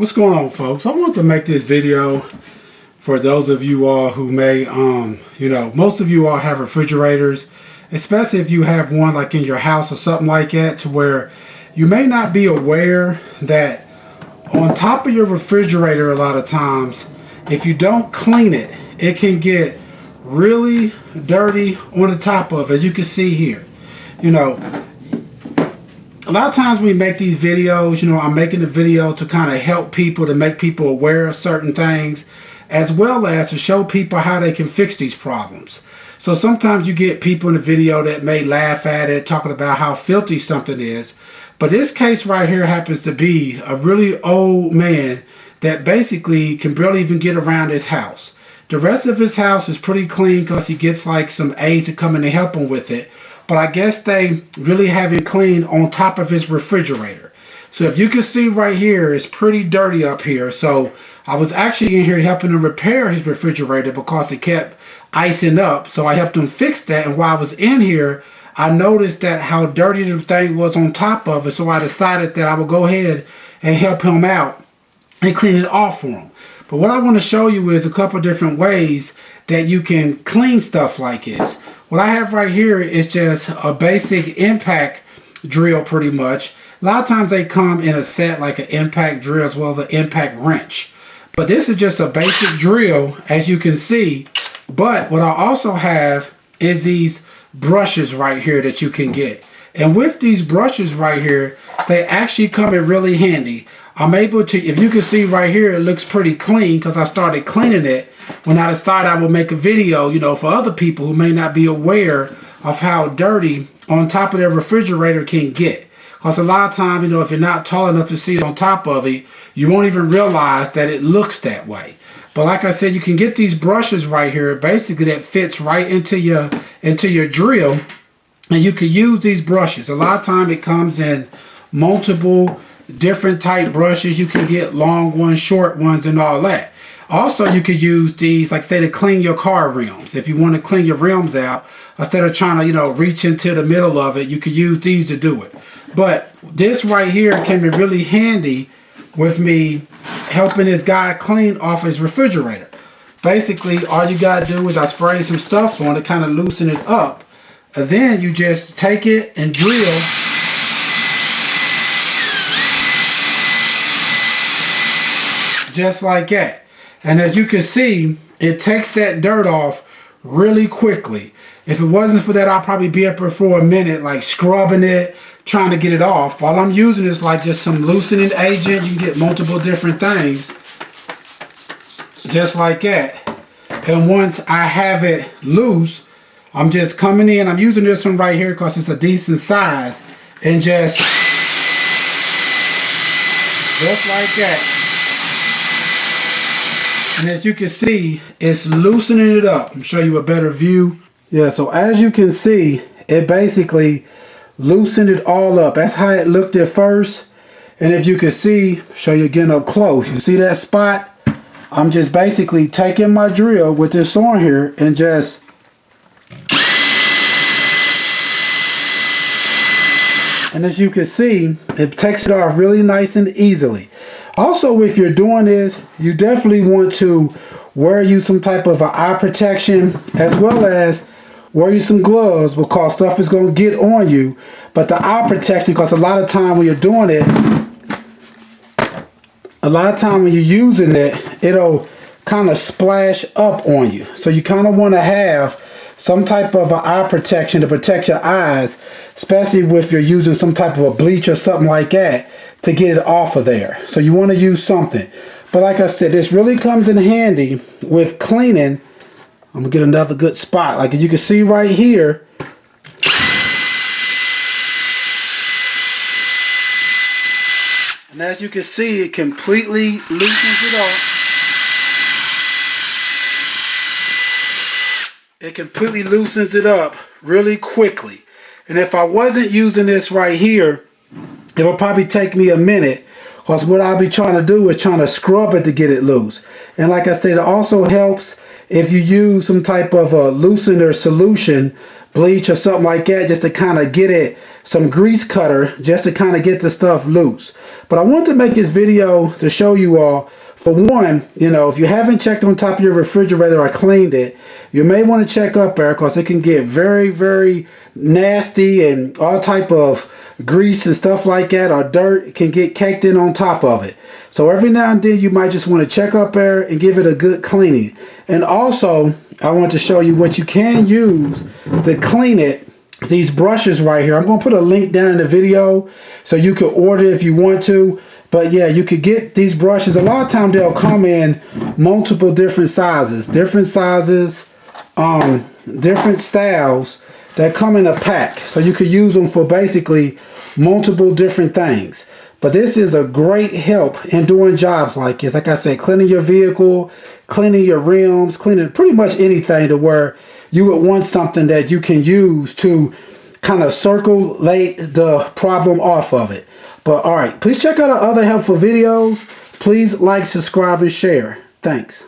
What's going on, folks? I want to make this video for those of you all who may, most of you all have refrigerators, especially if you have one like in your house or something like that, to where you may not be aware that on top of your refrigerator, a lot of times, if you don't clean it, it can get really dirty on the top of it, as you can see here. A lot of times when we make these videos, I'm making the video to kind of help people, to make people aware of certain things, as well as to show people how they can fix these problems. So sometimes you get people in the video that may laugh at it, talking about how filthy something is. But this case right here happens to be a really old man that basically can barely even get around his house. The rest of his house is pretty clean because he gets like some aides to come in and help him with it. But I guess they really haven't cleaned on top of his refrigerator. So if you can see right here, it's pretty dirty up here. So I was actually in here helping him repair his refrigerator because it kept icing up. So I helped him fix that. And while I was in here, I noticed that how dirty the thing was on top of it. So I decided that I would go ahead and help him out and clean it off for him. But what I want to show you is a couple different ways that you can clean stuff like this. What I have right here is just a basic impact drill pretty much. A lot of times they come in a set like an impact drill as well as an impact wrench. But this is just a basic drill, as you can see. But what I also have is these brushes right here that you can get. And with these brushes right here, they actually come in really handy. I'm able to, if you can see right here, it looks pretty clean because I started cleaning it when I decided I would make a video, for other people who may not be aware of how dirty on top of their refrigerator can get. Because a lot of times, if you're not tall enough to see on top of it, you won't even realize that it looks that way. But like I said, you can get these brushes right here, basically that fits right into your drill, and you can use these brushes. A lot of time it comes in multiple different type brushes. You can get long ones, short ones, and all that. Also, you could use these, like say, to clean your car rims. If you want to clean your rims out, instead of trying to, reach into the middle of it, you could use these to do it. But this right here can be really handy with me helping this guy clean off his refrigerator. Basically, all you got to do is I spray some stuff on to kind of loosen it up. And then you just take it and drill. Just like that. And as you can see, it takes that dirt off really quickly. If it wasn't for that, I'd probably be up here for a minute, like scrubbing it, trying to get it off. While I'm using this like just some loosening agent, you can get multiple different things. Just like that. And once I have it loose, I'm just coming in. I'm using this one right here because it's a decent size. And just like that. And as you can see, it's loosening it up. I'll show you a better view. Yeah, so as you can see, it basically loosened it all up. That's how it looked at first. And if you can see, show you again up close. You see that spot? I'm just basically taking my drill with this on here and just and as you can see, it takes it off really nice and easily. Also, if you're doing this, you definitely want to wear you some type of an eye protection, as well as wear you some gloves, because stuff is going to get on you. But the eye protection, because a lot of time when you're doing it, a lot of time when you're using it, it'll kind of splash up on you. So you kind of want to have some type of an eye protection to protect your eyes, especially if you're using some type of a bleach or something like that to get it off of there. So you want to use something. But like I said, this really comes in handy with cleaning. I'm going to get another good spot. Like you can see right here. And as you can see, it completely loosens it off. It completely loosens it up really quickly. And if I wasn't using this right here, it will probably take me a minute, because what I'll be trying to do is trying to scrub it to get it loose. And like I said, it also helps if you use some type of a loosener solution, bleach or something like that, just to kind of get it, some grease cutter, just to kind of get the stuff loose. But I wanted to make this video to show you all, for one, you know, if you haven't checked on top of your refrigerator or cleaned it, you may want to check up there, because it can get very, very nasty, and all type of grease and stuff like that, or dirt can get caked in on top of it. So every now and then you might just want to check up there and give it a good cleaning. And also, I want to show you what you can use to clean it. These brushes right here, I'm going to put a link down in the video so you can order if you want to. But yeah, you could get these brushes. A lot of times they'll come in multiple different sizes, different styles that come in a pack. So you could use them for basically multiple different things. But this is a great help in doing jobs like this. Like I said, cleaning your vehicle, cleaning your rims, cleaning pretty much anything to where you would want something that you can use to kind of circulate the problem off of it. But all right, please check out our other helpful videos. Please like, subscribe, and share. Thanks.